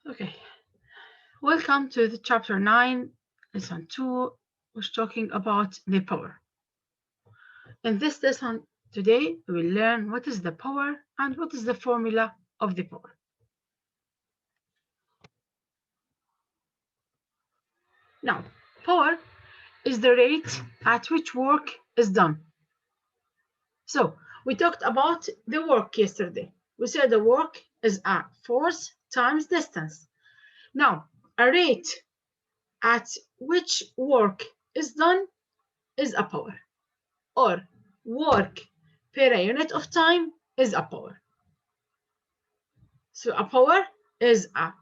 Okay, welcome to the chapter 9, lesson 2, which is talking about the power. In this lesson today, we will learn what is the power and what is the formula of the power. Now, power is the rate at which work is done. So, we talked about the work yesterday. We said the work is a force times distance. Now, a rate at which work is done is a power, or work per a unit of time is a power. So a power is a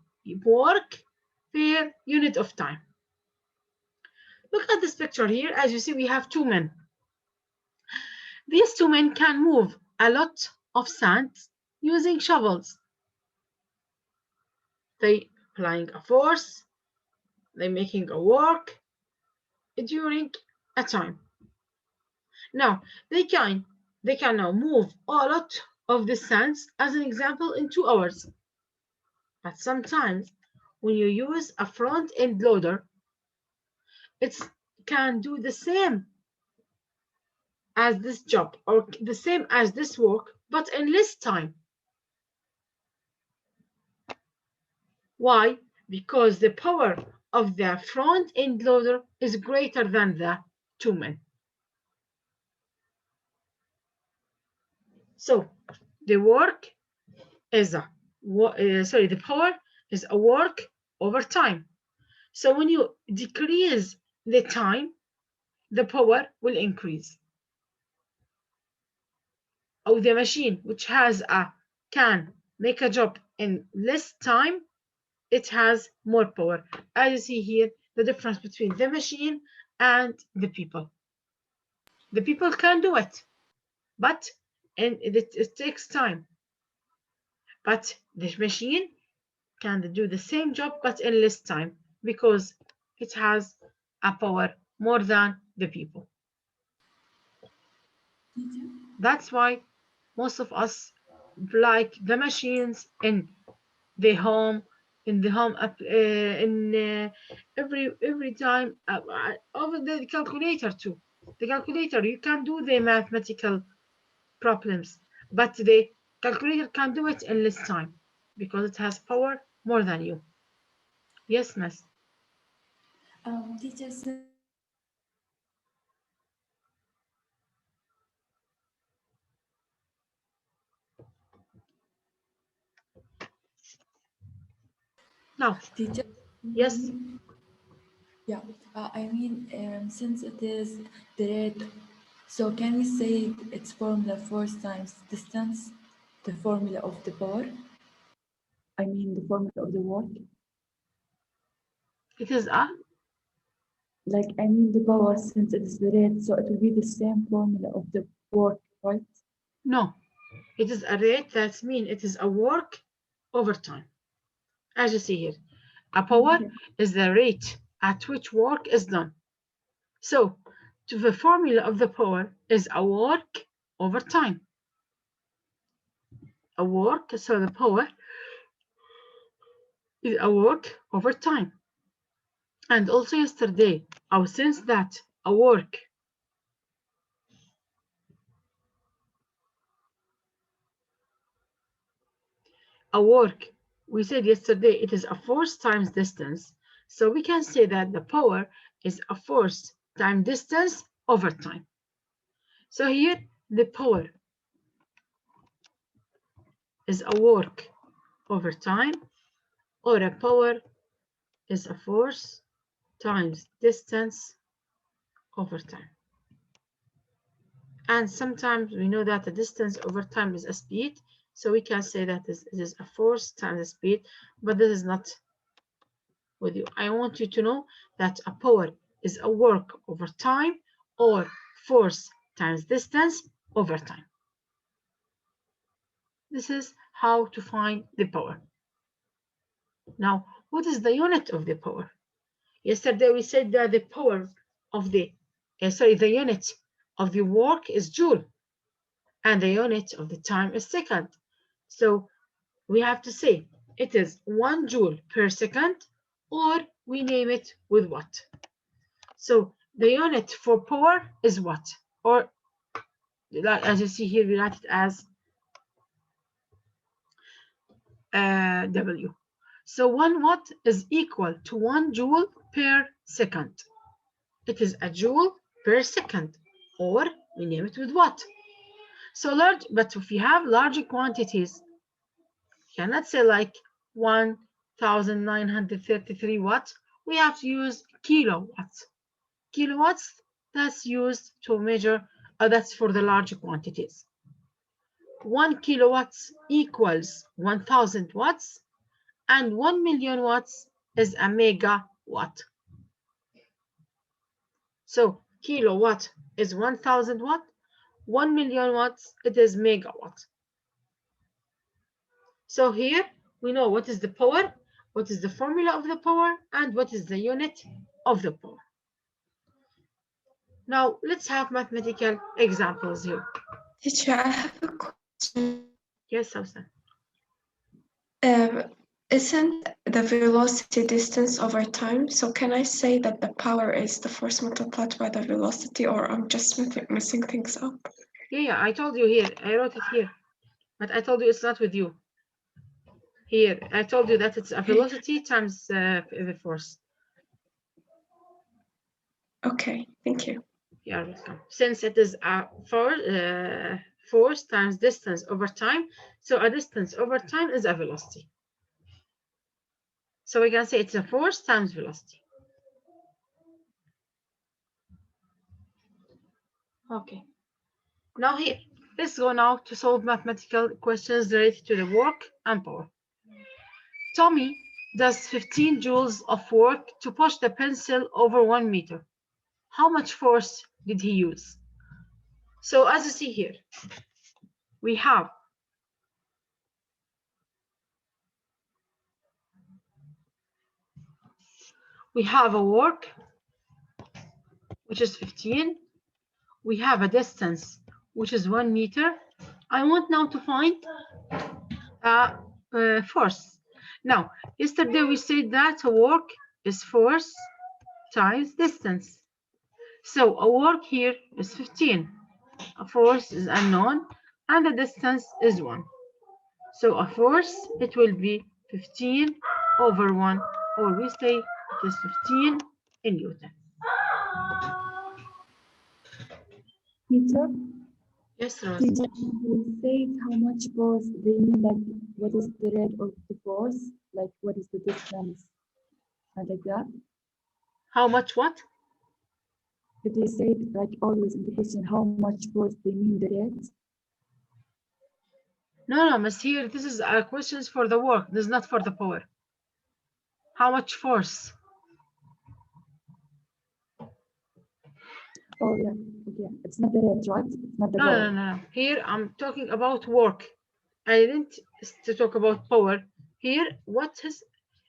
work per unit of time. Look at this picture here. As you see, we have two men. These two men can move a lot of sand using shovels. They applying a force, they making a work during a time. Now they can now move a lot of the sands, as an example, in 2 hours. But sometimes when you use a front end loader, it can do the same as this job or the same as this work, but in less time. Why? Because the power of the front end loader is greater than the two men. So the work is the power is a work over time. So when you decrease the time, the power will increase. Or the machine which can make a job in less time, it has more power. As you see here, the difference between the machine and the people. The people can do it, but it takes time. But the machine can do the same job but in less time because it has a power more than the people. That's why most of us like the machines in the home, every time, over the calculator too. The calculator, you can do the mathematical problems, but the calculator can do it in less time because it has power more than you. Yes, miss. Teacher, since it is formula of the power, Now, teacher, yes, yeah, since it is the rate, so can we say it's formula force times distance, the formula of the power? The formula of the work. it is a The power, since it is the rate, so it will be the same formula of the work, right? no. It is a rate. That means it is a work over time. As you see here, a power Okay. is the rate at which work is done. So, the formula of the power is a work over time. A work, so the power is a work over time. And also yesterday, our since that a work, we said yesterday it is a force times distance. So we can say that the power is a force times distance over time. So here the power is a work over time, or a power is a force times distance over time. And sometimes we know that the distance over time is a speed, so we can say that it is a force times a speed, but this is not with you. I want you to know that a power is a work over time or force times distance over time. This is how to find the power. Now, what is the unit of the power? Yesterday we said that the power of the unit of the work is joule, and the unit of the time is second. So we have to say it is 1 joule per second, or we name it with what. So the unit for power is what? Or as you see here, we write it as W. So 1 watt is equal to 1 joule per second. It is a joule per second, or we name it with watt. So large, but if you have large quantities, you cannot say like 1933 watts. We have to use kilowatts. Kilowatts, that's used to measure, that's for the large quantities. 1 kilowatts equals 1000 watts, and 1 million watts is a megawatt. So kilowatt is 1000 watt, 1 million watts, it is megawatt. So here we know what is the power, what is the formula of the power, and what is the unit of the power. Now let's have mathematical examples here. Teacher, I have a question. Yes, Sausan. Isn't the velocity distance over time? So can I say that the power is the force multiplied by the velocity, or I'm just messing things up? Yeah, I told you here. I wrote it here. But I told you it's not with you. Here, I told you that it's a velocity times the force. Okay, thank you. You're welcome. Since it is a force times distance over time, so a distance over time is a velocity. So we can say it's a force times velocity. Okay. Now here, let's go now to solve mathematical questions related to the work and power. Tommy does 15 joules of work to push the pencil over 1 meter. How much force did he use? So as you see here, we have a work, which is 15. We have a distance, which is 1 meter. I want now to find force. Now, yesterday we said that a work is force times distance. So a work here is 15. A force is unknown, and the distance is 1. So a force, it will be 15 over 1, or we say it is 15 in Newton. Teacher, Yes, Rose. teacher, you said how much force they mean, like what is the rate of the force, like what is the distance, and like that. How much what? If they say like always in the question how much force they mean the rate. No, Miss, here, this is questions for the work. This is not for the power. How much force? Oh yeah, okay. It's not the rate, right? It's not the No, power. no. Here, I'm talking about work. I didn't to talk about power. Here, what is,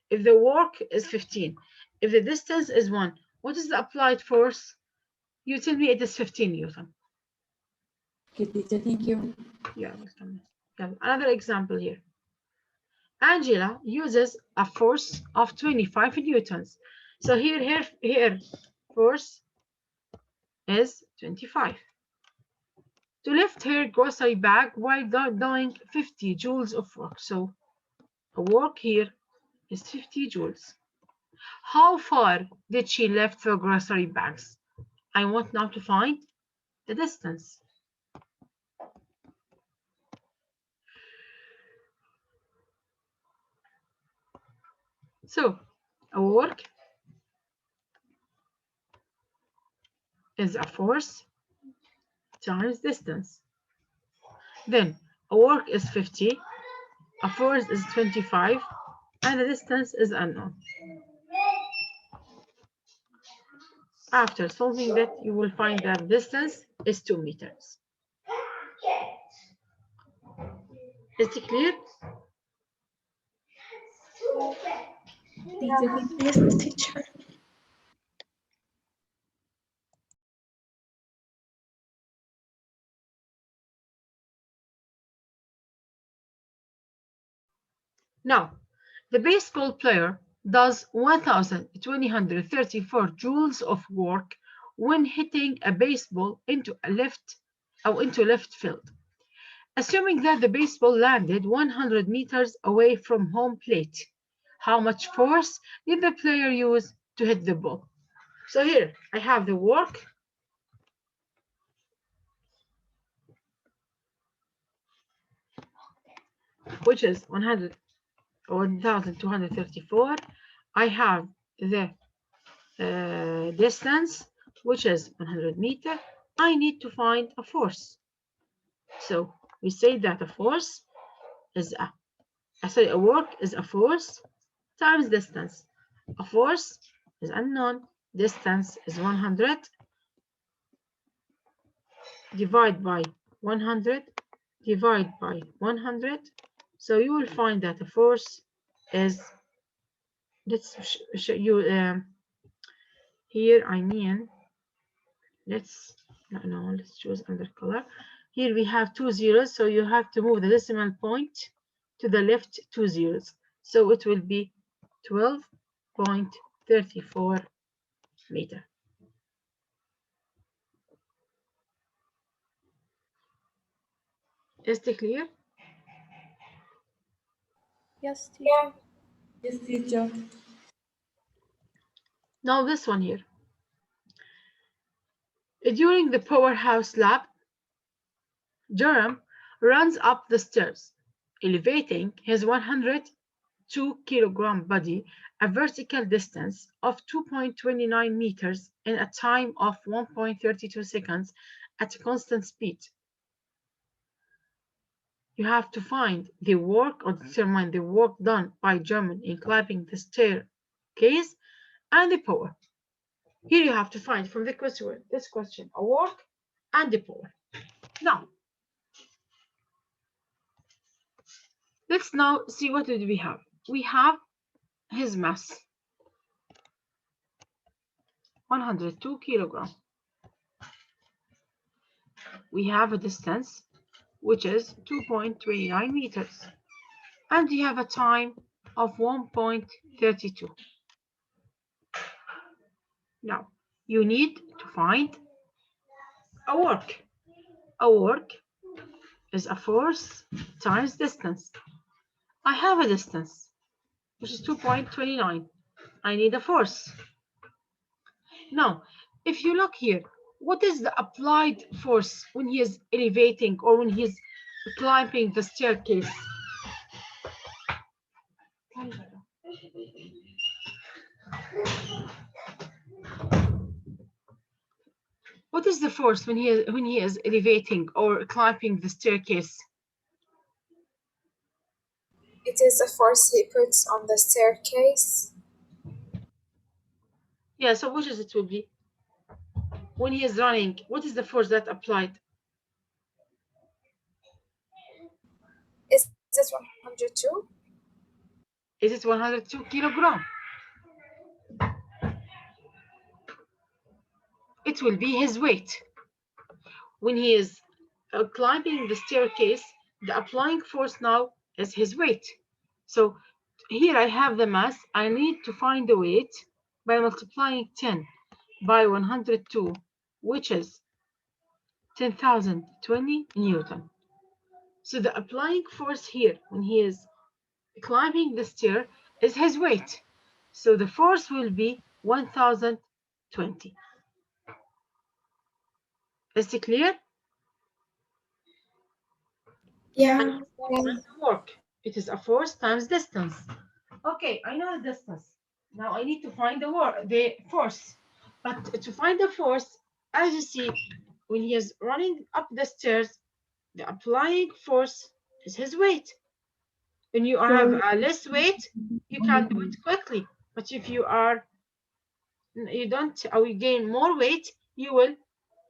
if the work is 15, if the distance is 1, what is the applied force? You tell me it is 15 Newton. Okay, teacher, thank you. Yeah, another example here. Angela uses a force of 25 newtons. So here, force is 25. To lift her grocery bag while doing 50 joules of work. So the work here is 50 joules. How far did she lift the grocery bags? I want now to find the distance. So our work is a force times distance. Then a work is 50, a force is 25, and the distance is unknown. After solving that, you will find that distance is 2 meters. Is it clear? Teacher, thank you. Yes, teacher. Now, The baseball player does 1,234 joules of work when hitting a baseball into left field. Assuming that the baseball landed 100 meters away from home plate, how much force did the player use to hit the ball? So here I have the work. Which is 1,234. I have the distance, which is 100 meters. I need to find a force. So we say that a force is a work is a force times distance. A force is unknown. Distance is 100. Divide by 100. Divide by 100. So you will find that a force is, let's show you here, I mean, let's choose another color. Here we have 2 zeros, so you have to move the decimal point to the left 2 zeros. So it will be 12.34 meter. Is it clear? Yes, teacher. Yes, teacher. Now this one here. During the powerhouse lab, Jerome runs up the stairs, elevating his 102-kilogram body a vertical distance of 2.29 meters in a time of 1.32 seconds at constant speed. You have to find the work or determine the work done by Jerome in climbing the staircase and the power. Here you have to find from the question, this question, a work and the power. Now, let's now see what did we have. We have his mass, 102 kilogram. We have a distance, which is 2.29 meters. And we have a time of 1.32. Now, you need to find a work. A work is a force times distance. I have a distance, which is 2.29. I need a force. Now, if you look here, what is the applied force when he is elevating or when he is climbing the staircase? What is the force when he is elevating or climbing the staircase? It is a force he puts on the staircase. Yeah, so which is it will be? When he is running, what is the force that applied? Is it 102? Is it 102 kilogram? It will be his weight. When he is climbing the staircase, the applying force now is his weight. So here I have the mass. I need to find the weight by multiplying 10 by 102, which is 10,020 Newton. So the applying force here when he is climbing the stair is his weight. So the force will be 1,020. Is it clear? Yeah. Work. It is a force times distance. Okay, I know the distance. Now I need to find the force. But to find the force, as you see, when he is running up the stairs, the applying force is his weight. When you have a less weight, you can do it quickly. But if you don't, or you gain more weight, you will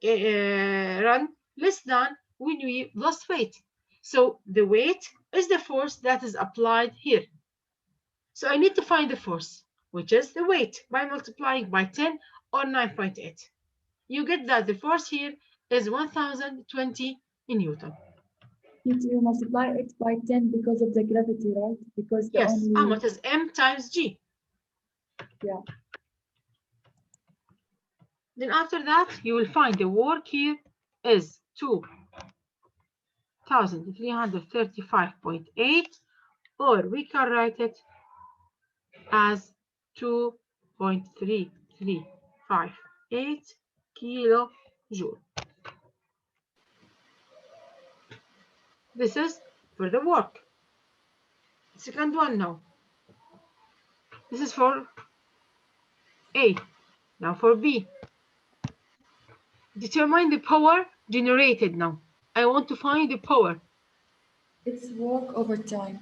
run less than when you lost weight. So the weight is the force that is applied here. So I need to find the force, which is the weight, by multiplying by 10 or 9.8. You get that the force here is 1,020 in Newton. you multiply it by 10 because of the gravity, right? Because the Yes, only, it is M times G. yeah. Then after that, you will find the work here is 2,335.8, or we can write it as 2.3358 kilojoule. This is for the work. Second one now. This is for A. Now for B. Determine the power generated now. I want to find the power. It's work over time.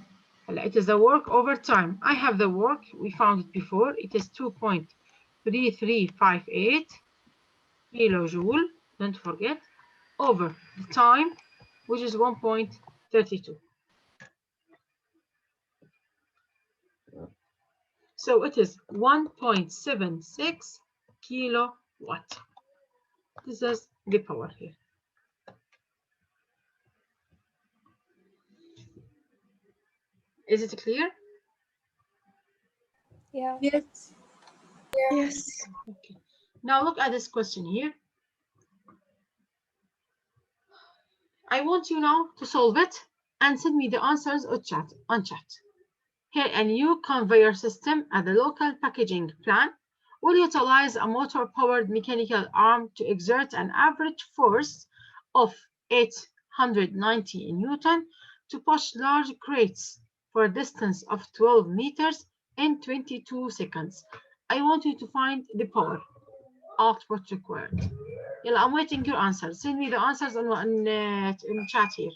It is the work over time. I have the work. We found it before. It is 2.3358 kilojoule. Don't forget. Over the time, which is 1.32. So it is 1.76 kilowatt. This is the power here. Is it clear? Yeah. Yes. Yes. Okay. Now look at this question here. I want you now to solve it and send me the answers on chat. Here, a new conveyor system at the local packaging plant will utilize a motor-powered mechanical arm to exert an average force of 890 Newton to push large crates for a distance of 12 meters in 22 seconds. I want you to find the power output required. I'm waiting your answers. Send me the answers in chat here.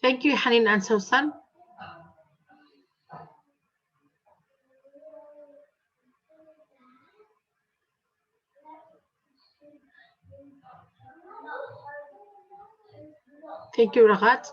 Thank you, Hanin and Susan. Thank you, Ragat.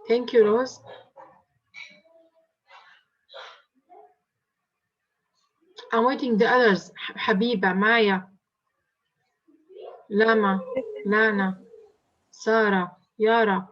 Thank you, Rose. I'm waiting the others. Habiba, Maya, Lama, Lana, Sarah, Yara.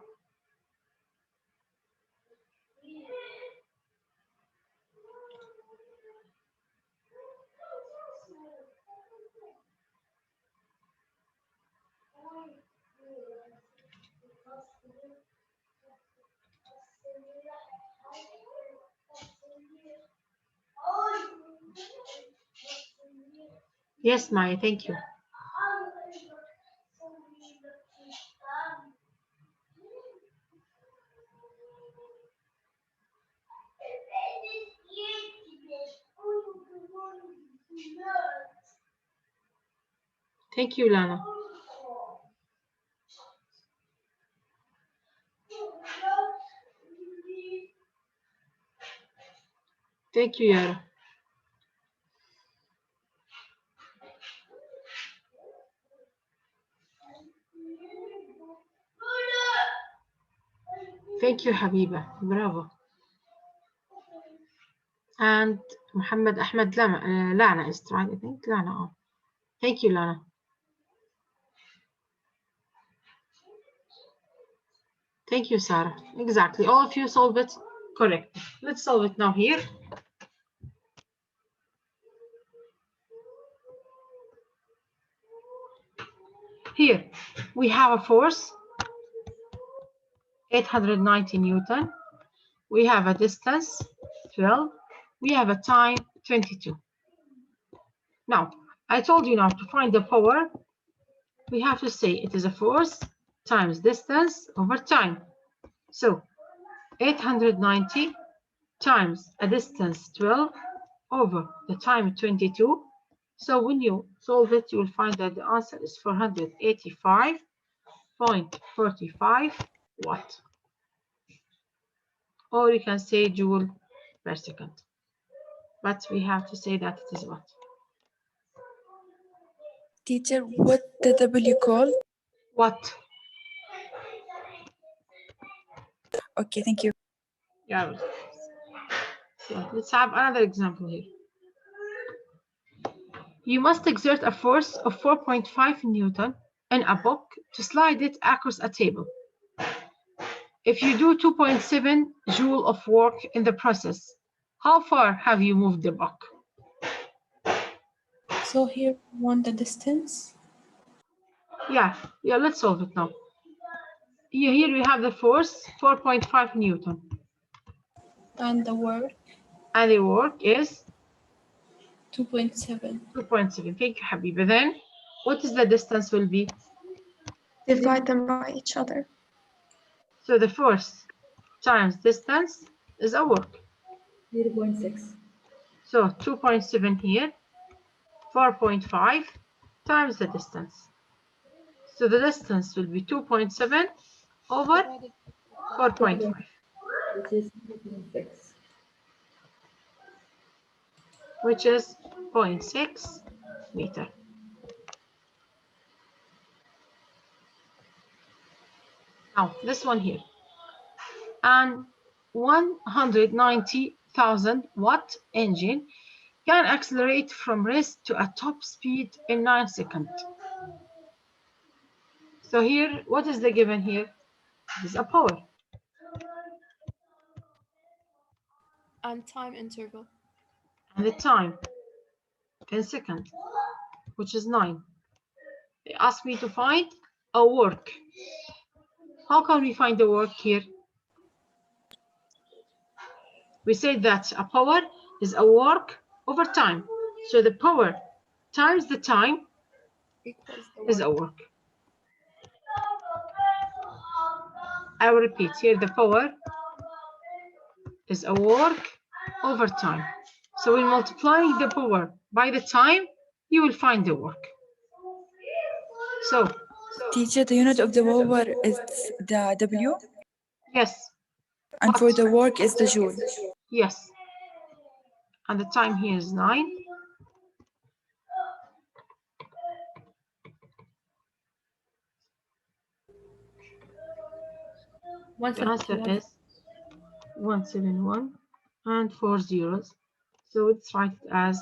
Yes, Maya, thank you. Thank you, Lana. Thank you, Yara. Thank you, Habiba. Bravo. And Muhammad Ahmed Lana is right, I think. Lana. Oh. Thank you, Lana. Thank you, Sarah. Exactly. All of you solve it correct. Let's solve it now here. Here, we have a force, 890 Newton. We have a distance, 12. We have a time, 22. Now, I told you now to find the power, we have to say it is a force times distance over time. So, 890 times a distance 12 over the time 22. So when you solve it, you will find that the answer is 485.45 watt. Or you can say joule per second. But we have to say that it is watt. Teacher, what the W called? Watt. Okay, thank you. Yeah. So let's have another example here. You must exert a force of 4.5 Newton in a book to slide it across a table. If you do 2.7 joule of work in the process, how far have you moved the book? So here we want the distance. Yeah, let's solve it now. Here we have the force, 4.5 Newton. And the work? And the work is? 2.7. 2.7. Thank you, Habiba. Then, what is the distance will be? Divide them by each other. So the force times distance is a work. 0.6. So 2.7 here, 4.5 times the distance. So the distance will be 2.7 over 4.5. Which is 0.6. Which is 0.6 meter. Now, this one here. An 190,000 watt engine can accelerate from rest to a top speed in 9 seconds. So here, what is the given here? This is a power. And time interval. And the time, 10 seconds, which is 9. They asked me to find a work. How can we find the work here? We said that a power is a work over time. So the power times the time is a work. I will repeat here, the power is a work over time. So when multiplying the power by the time, you will find the work. So, Teacher, the unit of the power is the W? yes. And for the work is the joule? Yes. And the time here is 9. The answer is 171 and 4 zeros. So it's right as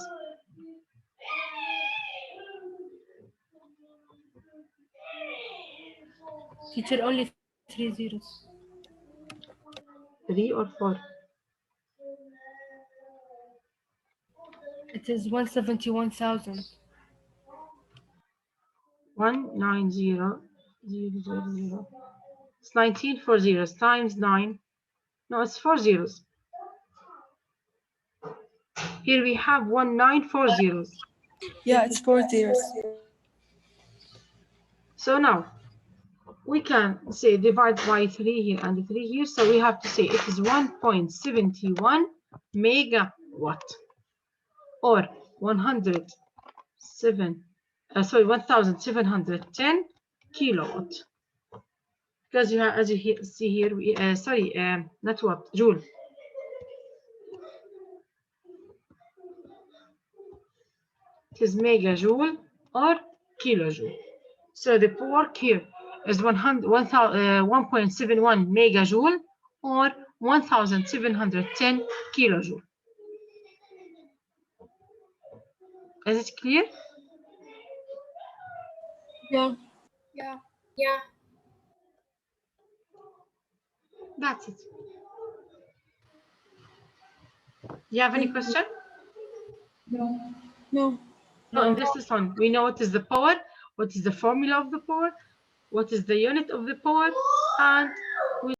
Teacher, only 3 zeros. 3 or 4. It is 171,000. 190,000. It's 19 4 zeros times 9. No, it's 4 zeros. Here we have 1940 zeros. Yeah, it's 4 zeros. So now we can say divide by 3 here and 3 here. So we have to say it is 1.71 megawatt or 1,710 kilowatt. Because you have, as you see here, not watt, joule. It is megajoule or kilojoule. So the work here is 1.71 megajoule or 1,710 kilojoule. Is it clear? Yeah. Yeah. That's it. Do you have any question? No. No. No, in this lesson, we know what is the power, what is the formula of the power, what is the unit of the power, and